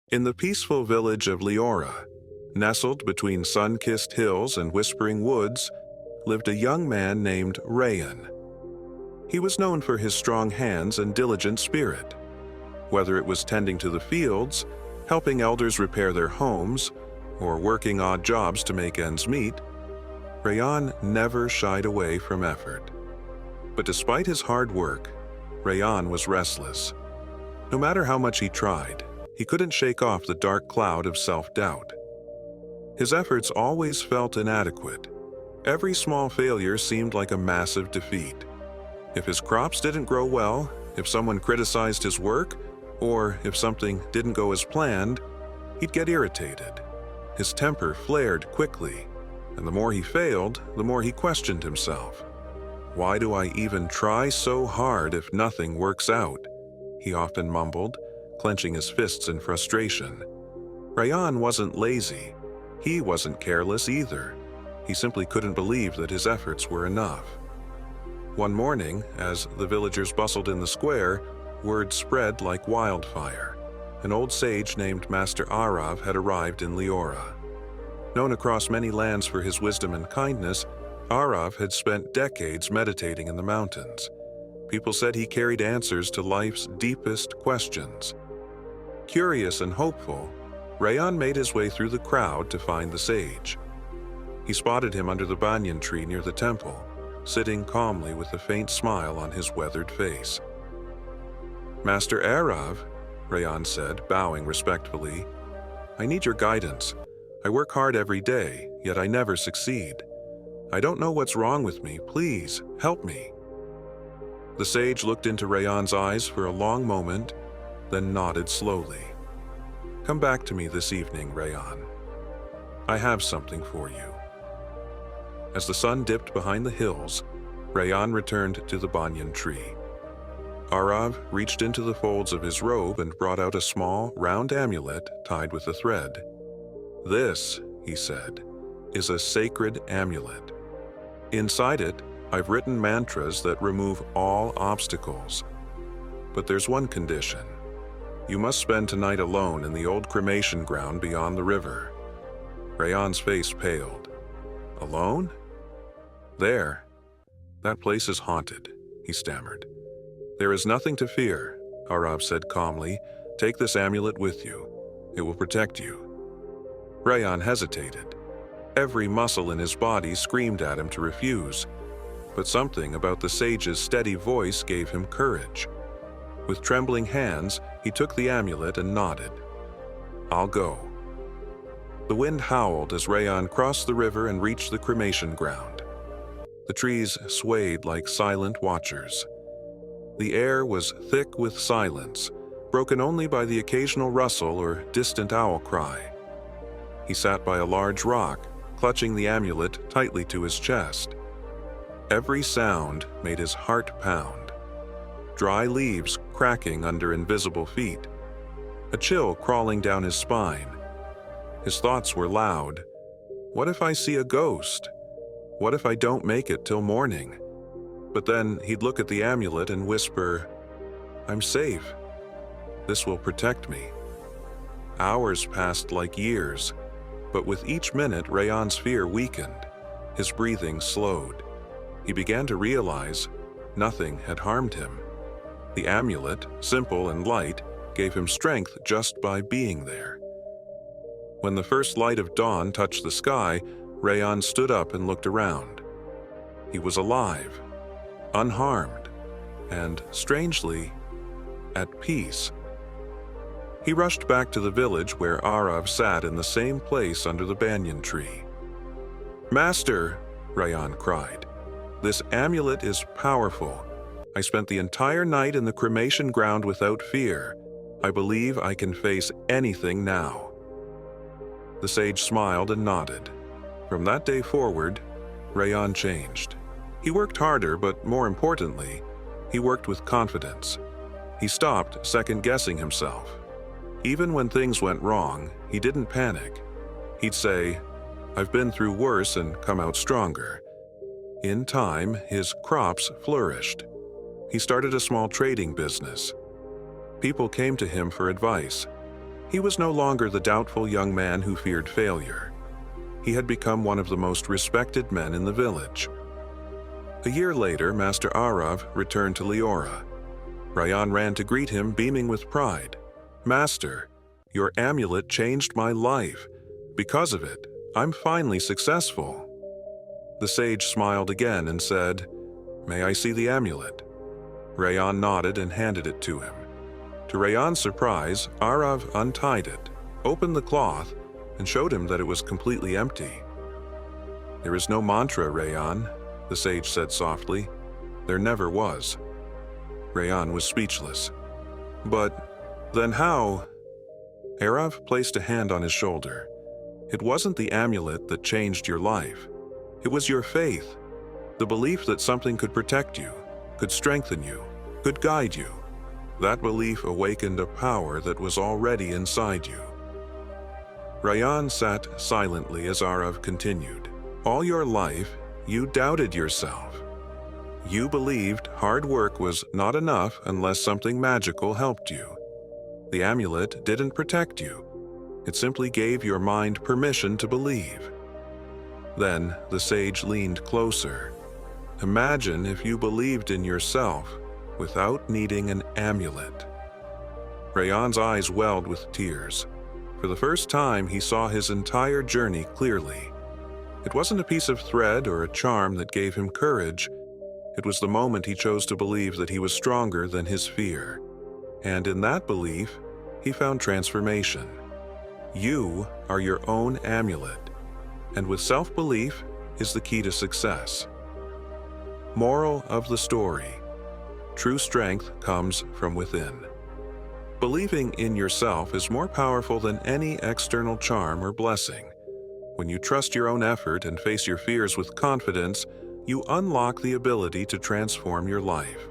In the peaceful village of Leora, nestled between sun-kissed hills and whispering woods, lived a young man named Rayan. He was known for his strong hands and diligent spirit. Whether it was tending to the fields, helping elders repair their homes, or working odd jobs to make ends meet, Rayan never shied away from effort. But despite his hard work, Rayan was restless. No matter how much he tried, he couldn't shake off the dark cloud of self-doubt. His efforts always felt inadequate. Every small failure seemed like a massive defeat. If his crops didn't grow well, if someone criticized his work, or if something didn't go as planned, he'd get irritated. His temper flared quickly, and the more he failed, the more he questioned himself. "Why do I even try so hard if nothing works out?" he often mumbled, clenching his fists in frustration. Rayan wasn't lazy. He wasn't careless either. He simply couldn't believe that his efforts were enough. One morning, as the villagers bustled in the square, word spread like wildfire. An old sage named Master Arav had arrived in Leora. Known across many lands for his wisdom and kindness, Arav had spent decades meditating in the mountains. People said he carried answers to life's deepest questions. Curious and hopeful, Rayan made his way through the crowd to find the sage. He spotted him under the banyan tree near the temple, sitting calmly with a faint smile on his weathered face. "Master Arav," Rayan said, bowing respectfully, "I need your guidance. I work hard every day, yet I never succeed. I don't know what's wrong with me. Please, help me." The sage looked into Rayan's eyes for a long moment, then nodded slowly. "Come back to me this evening, Rayan. I have something for you." As the sun dipped behind the hills, Rayan returned to the banyan tree. Arav reached into the folds of his robe and brought out a small, round amulet tied with a thread. "This," he said, "is a sacred amulet. Inside it, I've written mantras that remove all obstacles. But there's one condition. You must spend tonight alone in the old cremation ground beyond the river." Rayan's face paled. "Alone? There. That place is haunted," he stammered. "There is nothing to fear," Arav said calmly. "Take this amulet with you. It will protect you." Rayan hesitated. Every muscle in his body screamed at him to refuse, but something about the sage's steady voice gave him courage. With trembling hands, he took the amulet and nodded. "I'll go." The wind howled as Rayan crossed the river and reached the cremation ground. The trees swayed like silent watchers. The air was thick with silence, broken only by the occasional rustle or distant owl cry. He sat by a large rock, clutching the amulet tightly to his chest. Every sound made his heart pound. Dry leaves cracking under invisible feet. A chill crawling down his spine. His thoughts were loud. What if I see a ghost? What if I don't make it till morning? But then he'd look at the amulet and whisper, "I'm safe. This will protect me." Hours passed like years, but with each minute Rayan's fear weakened. His breathing slowed. He began to realize nothing had harmed him. The amulet, simple and light, gave him strength just by being there. When the first light of dawn touched the sky, Rayan stood up and looked around. He was alive, unharmed, and, strangely, at peace. He rushed back to the village where Arav sat in the same place under the banyan tree. "Master," Rayan cried, "this amulet is powerful. I spent the entire night in the cremation ground without fear. I believe I can face anything now." The sage smiled and nodded. From that day forward, Rayan changed. He worked harder, but more importantly, he worked with confidence. He stopped second-guessing himself. Even when things went wrong, he didn't panic. He'd say, "I've been through worse and come out stronger." In time, his crops flourished. He started a small trading business. People came to him for advice. He was no longer the doubtful young man who feared failure. He had become one of the most respected men in the village. A year later, Master Arav returned to Leora. Rayan ran to greet him, beaming with pride. "Master, your amulet changed my life. Because of it, I'm finally successful." The sage smiled again and said, "May I see the amulet?" Rayan nodded and handed it to him. To Rayan's surprise, Arav untied it, opened the cloth, and showed him that it was completely empty. "There is no mantra, Rayan," the sage said softly. "There never was." Rayan was speechless. "But then how?" Arav placed a hand on his shoulder. "It wasn't the amulet that changed your life. It was your faith, the belief that something could protect you, could strengthen you, could guide you. That belief awakened a power that was already inside you." Rayan sat silently as Arav continued. "All your life, you doubted yourself. You believed hard work was not enough unless something magical helped you. The amulet didn't protect you. It simply gave your mind permission to believe." Then the sage leaned closer. "Imagine if you believed in yourself without needing an amulet." Rayan's eyes welled with tears. For the first time, he saw his entire journey clearly. It wasn't a piece of thread or a charm that gave him courage. It was the moment he chose to believe that he was stronger than his fear. And in that belief, he found transformation. You are your own amulet, and with self-belief is the key to success. Moral of the story: true strength comes from within. Believing in yourself is more powerful than any external charm or blessing. When you trust your own effort and face your fears with confidence, you unlock the ability to transform your life.